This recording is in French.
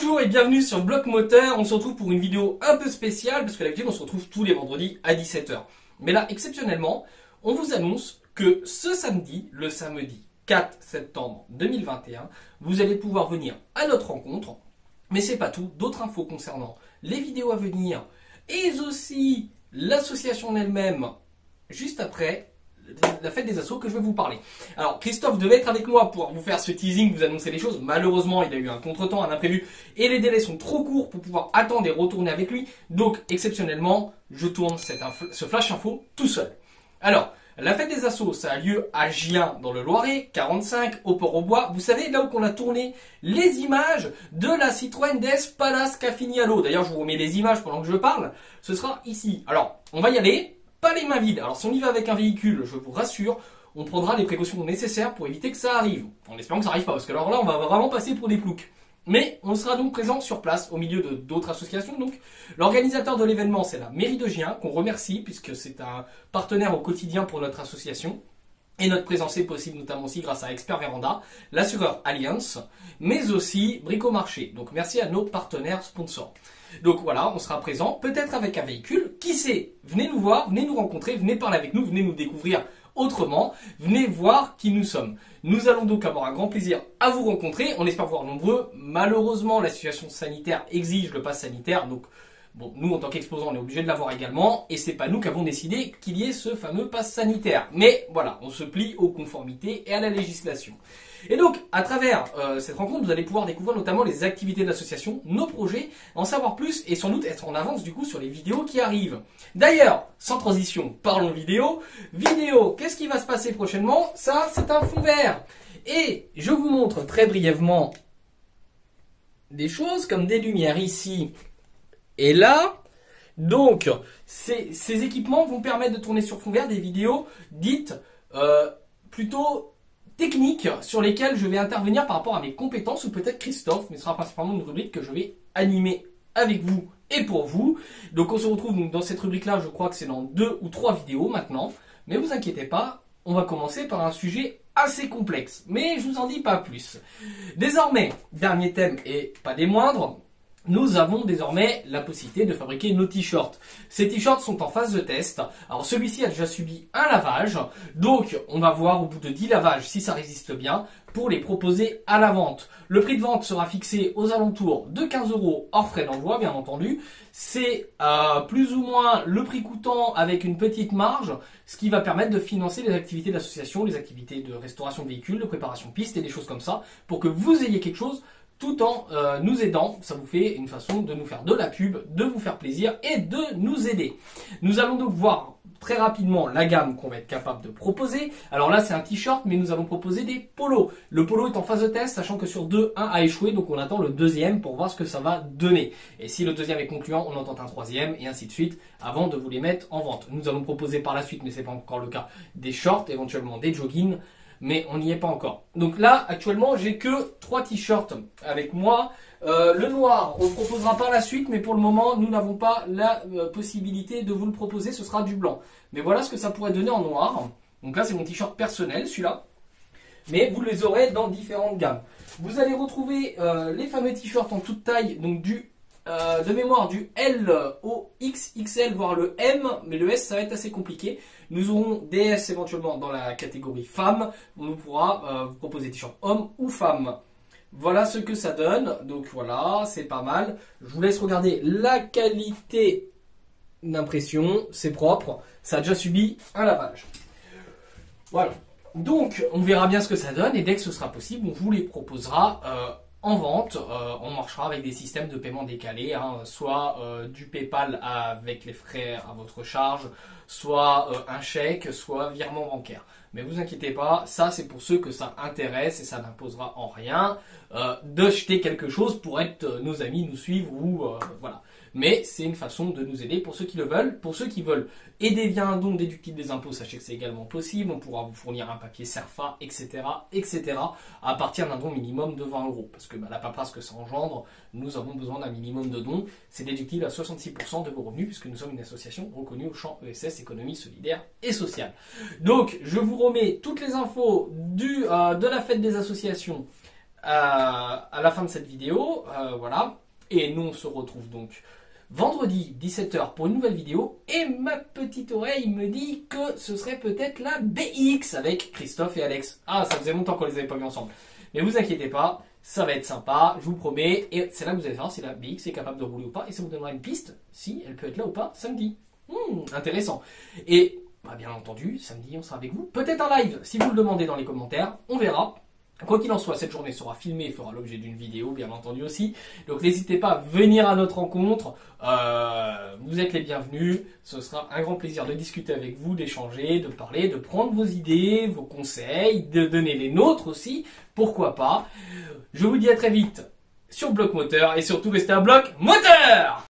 Bonjour et bienvenue sur Bloc Moteur. On se retrouve pour une vidéo un peu spéciale parce que d'habitude on se retrouve tous les vendredis à 17 h. Mais là, exceptionnellement, on vous annonce que ce samedi, le samedi 4 septembre 2021, vous allez pouvoir venir à notre rencontre. Mais c'est pas tout, d'autres infos concernant les vidéos à venir et aussi l'association en elle-même juste après la fête des assos que je vais vous parler. Alors Christophe devait être avec moi pour vous faire ce teasing, vous annoncer les choses. Malheureusement, il a eu un contretemps, un imprévu et les délais sont trop courts pour pouvoir attendre et retourner avec lui. Donc exceptionnellement, je tourne ce flash info tout seul. Alors, la fête des assos, ça a lieu à Gien dans le Loiret, 45 au Port-au-Bois. Vous savez, là où on a tourné les images de la Citroën DS Palace Cafignalo. D'ailleurs, je vous remets les images pendant que je parle. Ce sera ici. Alors, on va y aller. Pas les mains vides. Alors si on y va avec un véhicule, je vous rassure, on prendra les précautions nécessaires pour éviter que ça arrive. En espérant que ça n'arrive pas, parce que alors là, on va vraiment passer pour des ploucs. Mais on sera donc présent sur place, au milieu d'autres associations. Donc, l'organisateur de l'événement, c'est la mairie de Gien, qu'on remercie, puisque c'est un partenaire au quotidien pour notre association. Et notre présence est possible notamment aussi grâce à Expert Véranda, l'assureur Allianz, mais aussi Bricomarché. Donc merci à nos partenaires sponsors. Donc voilà, on sera présent, peut-être avec un véhicule. Qui sait? Venez nous voir, venez nous rencontrer, venez parler avec nous, venez nous découvrir autrement, venez voir qui nous sommes. Nous allons donc avoir un grand plaisir à vous rencontrer, on espère vous voir nombreux. Malheureusement, la situation sanitaire exige le pass sanitaire, donc bon, nous en tant qu'exposants, on est obligé de l'avoir également, et c'est pas nous qui avons décidé qu'il y ait ce fameux pass sanitaire. Mais voilà, on se plie aux conformités et à la législation. Et donc, à travers cette rencontre, vous allez pouvoir découvrir notamment les activités de l'association, nos projets, en savoir plus et sans doute être en avance du coup sur les vidéos qui arrivent. D'ailleurs, sans transition, parlons vidéo. Vidéo, qu'est-ce qui va se passer prochainement? Ça, c'est un fond vert. Et je vous montre très brièvement des choses comme des lumières ici et là. Donc, ces équipements vont permettre de tourner sur fond vert des vidéos dites plutôt techniques sur lesquelles je vais intervenir par rapport à mes compétences ou peut-être Christophe, mais ce sera principalement une rubrique que je vais animer avec vous et pour vous. Donc on se retrouve donc dans cette rubrique-là, je crois que c'est dans 2 ou 3 vidéos maintenant, mais vous inquiétez pas, on va commencer par un sujet assez complexe, mais je vous en dis pas plus. Désormais, dernier thème et pas des moindres, nous avons désormais la possibilité de fabriquer nos t-shirts. Ces t-shirts sont en phase de test. Alors celui-ci a déjà subi un lavage. Donc on va voir au bout de 10 lavages si ça résiste bien pour les proposer à la vente. Le prix de vente sera fixé aux alentours de 15 € hors frais d'envoi bien entendu. C'est plus ou moins le prix coûtant avec une petite marge, ce qui va permettre de financer les activités d'association, les activités de restauration de véhicules, de préparation de pistes et des choses comme ça pour que vous ayez quelque chose tout en nous aidant. Ça vous fait une façon de nous faire de la pub, de vous faire plaisir et de nous aider. Nous allons donc voir très rapidement la gamme qu'on va être capable de proposer. Alors là c'est un t-shirt, mais nous allons proposer des polos. Le polo est en phase de test, sachant que sur 2, 1 a échoué, donc on attend le deuxième pour voir ce que ça va donner. Et si le deuxième est concluant, on en tente un troisième et ainsi de suite avant de vous les mettre en vente. Nous allons proposer par la suite, mais c'est pas encore le cas, des shorts, éventuellement des joggings, mais on n'y est pas encore. Donc là, actuellement, j'ai que 3 t-shirts avec moi. Le noir, on le proposera par la suite, mais pour le moment, nous n'avons pas la possibilité de vous le proposer. Ce sera du blanc. Mais voilà ce que ça pourrait donner en noir. Donc là, c'est mon t-shirt personnel, celui-là. Mais vous les aurez dans différentes gammes. Vous allez retrouver les fameux t-shirts en toute taille, donc de mémoire du L au XXL, voire le M, mais le S ça va être assez compliqué. Nous aurons des S éventuellement dans la catégorie femmes, on nous pourra vous proposer des t-shirts hommes ou femmes. Voilà ce que ça donne, donc voilà, c'est pas mal. Je vous laisse regarder la qualité d'impression, c'est propre, ça a déjà subi un lavage. Voilà, donc on verra bien ce que ça donne et dès que ce sera possible, on vous les proposera en vente. On marchera avec des systèmes de paiement décalés, hein, soit du PayPal avec les frais à votre charge, soit un chèque, soit virement bancaire. Mais vous inquiétez pas, ça c'est pour ceux que ça intéresse et ça n'imposera en rien d'acheter quelque chose pour être nos amis, nous suivre ou voilà. Mais c'est une façon de nous aider pour ceux qui le veulent. Pour ceux qui veulent aider via un don déductible des impôts, sachez que c'est également possible. On pourra vous fournir un papier CERFA, etc., etc., à partir d'un don minimum de 20 €. Parce que la paperasse que ça engendre, nous avons besoin d'un minimum de dons. C'est déductible à 66% de vos revenus, puisque nous sommes une association reconnue au champ ESS, économie solidaire et sociale. Donc, je vous remets toutes les infos de la fête des associations à la fin de cette vidéo. Voilà. Et nous, on se retrouve donc vendredi 17h pour une nouvelle vidéo. Et ma petite oreille me dit que ce serait peut-être la BX avec Christophe et Alex. Ah, ça faisait longtemps qu'on les avait pas vus ensemble. Mais vous inquiétez pas, ça va être sympa, je vous promets. Et c'est là que vous allez savoir si la BX est capable de rouler ou pas. Et ça vous donnera une piste si elle peut être là ou pas samedi. Intéressant. Et bah, bien entendu, samedi, on sera avec vous. Peut-être un live, si vous le demandez dans les commentaires. On verra. Quoi qu'il en soit, cette journée sera filmée et fera l'objet d'une vidéo, bien entendu aussi. Donc n'hésitez pas à venir à notre rencontre. Vous êtes les bienvenus. Ce sera un grand plaisir de discuter avec vous, d'échanger, de parler, de prendre vos idées, vos conseils, de donner les nôtres aussi. Pourquoi pas. Je vous dis à très vite sur Bloc Moteur et surtout restez à Bloc Moteur!